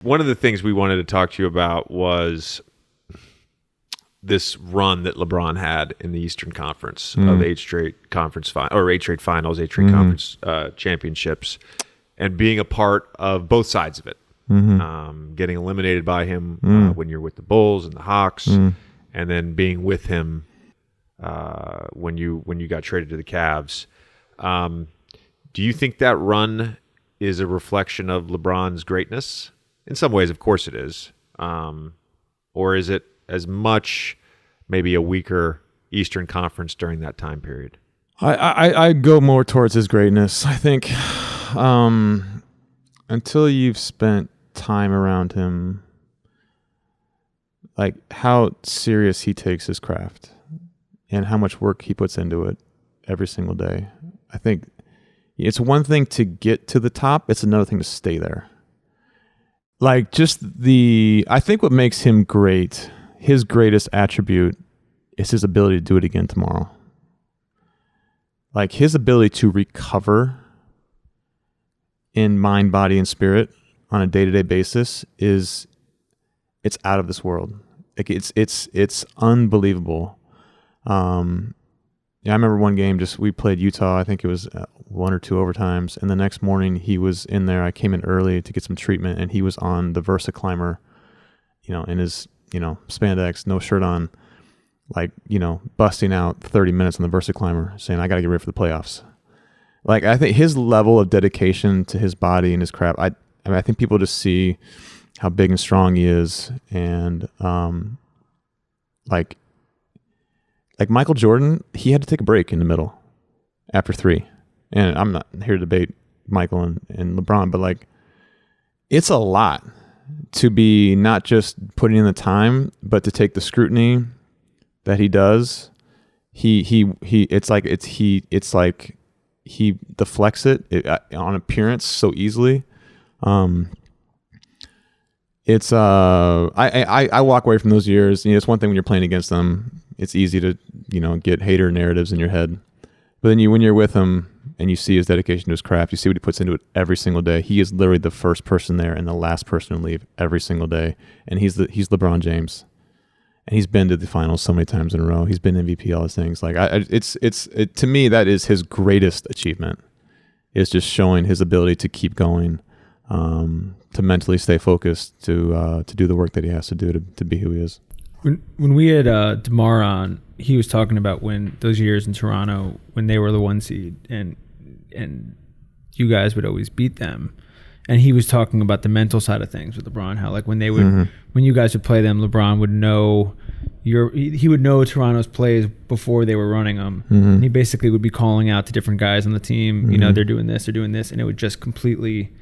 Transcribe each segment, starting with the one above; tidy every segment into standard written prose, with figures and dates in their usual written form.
One of the things we wanted to talk to you about was this run that LeBron had in the Eastern Conference of 8 straight conference or 8 straight finals, 8 straight conference championships, and being a part of both sides of it. Getting eliminated by him when you're with the Bulls and the Hawks, and then being with him when you got traded to the Cavs. Do you think that run is a reflection of LeBron's greatness? In some ways, of course it is. Or is it as much maybe a weaker Eastern Conference during that time period? I go more towards his greatness. I think until you've spent time around him, like how serious he takes his craft and how much work he puts into it every single day. I think it's one thing to get to the top. It's another thing to stay there. Like I think what makes him great, his greatest attribute is his ability to do it again tomorrow. Like his ability to recover in mind, body, and spirit on a day-to-day basis it's out of this world. Like it's unbelievable. I remember one game, we played Utah. I think it was 1 or 2 overtimes. And the next morning he was in there. I came in early to get some treatment and he was on the Versa climber, in his, spandex, no shirt on, like, busting out 30 minutes on the Versa climber saying, I got to get ready for the playoffs. Like, I think his level of dedication to his body and his craft, I think people just see how big and strong he is. And, like Michael Jordan, he had to take a break in the middle after 3. And I'm not here to debate Michael and LeBron, but like, it's a lot to be not just putting in the time, but to take the scrutiny that he does. It's like he deflects it on appearance so easily. I walk away from those years. It's one thing when you're playing against them. It's easy to, get hater narratives in your head. But then when you're with him and you see his dedication to his craft, you see what he puts into it every single day. He is literally the first person there and the last person to leave every single day. And he's LeBron James. And he's been to the finals so many times in a row. He's been MVP, all those things. Like to me, that is his greatest achievement. Is just showing his ability to keep going, to mentally stay focused, to do the work that he has to do to be who he is. When we had DeMar on, he was talking about when those years in Toronto when they were the 1 seed and you guys would always beat them, and he was talking about the mental side of things with LeBron, how like when they would when you guys would play them, LeBron would know he would know Toronto's plays before they were running them. And he basically would be calling out to different guys on the team, they're doing this, and it would just completely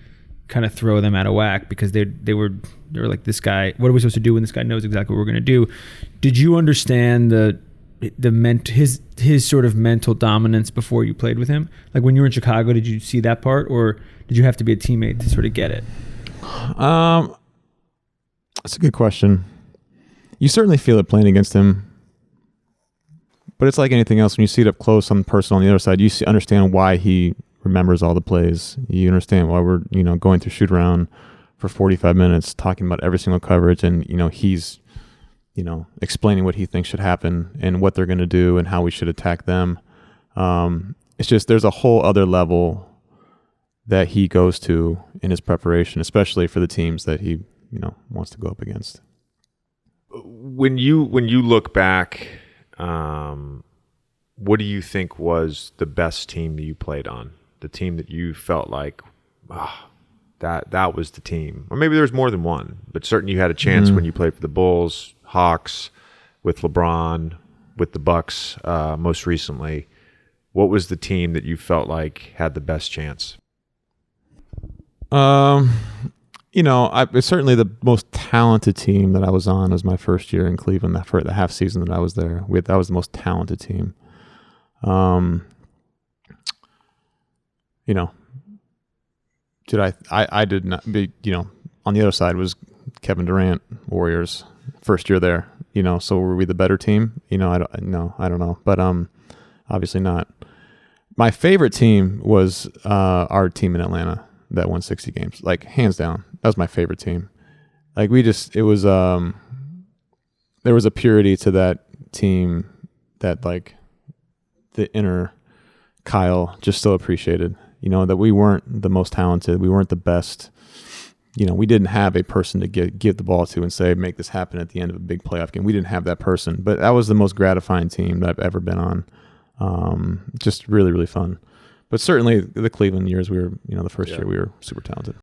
kind of throw them out of whack because they were like, this guy, what are we supposed to do when this guy knows exactly what we're going to do? Did you understand his sort of mental dominance before you played with him? Like when you were in Chicago, did you see that part, or did you have to be a teammate to sort of get it? That's a good question. You certainly feel it playing against him, but it's like anything else. When you see it up close on the person on the other side, you understand why he remembers all the plays. You understand why we're going through shoot around for 45 minutes talking about every single coverage, and he's explaining what he thinks should happen and what they're going to do and how we should attack them. It's just there's a whole other level that he goes to in his preparation, especially for the teams that he wants to go up against. When you look back, what do you think was the best team that you played on? The team that you felt like, that was the team. Or maybe there was more than one, but certainly you had a chance when you played for the Bulls, Hawks, with LeBron, with the Bucks most recently. What was the team that you felt like had the best chance? It's certainly the most talented team that I was on was my first year in Cleveland. For the half season that I was there, that was the most talented team. I did not be, on the other side was Kevin Durant, Warriors, first year there, so were we the better team? I don't know, but obviously not. My favorite team was our team in Atlanta that won 60 games, like hands down. That was my favorite team. Like it was there was a purity to that team that like the inner Kyle just still appreciated. That we weren't the most talented, we weren't the best. We didn't have a person to give the ball to and say, make this happen at the end of a big playoff game. We didn't have that person, but that was the most gratifying team that I've ever been on. Just really, really fun. But certainly the Cleveland years, we were, the first year we were super talented.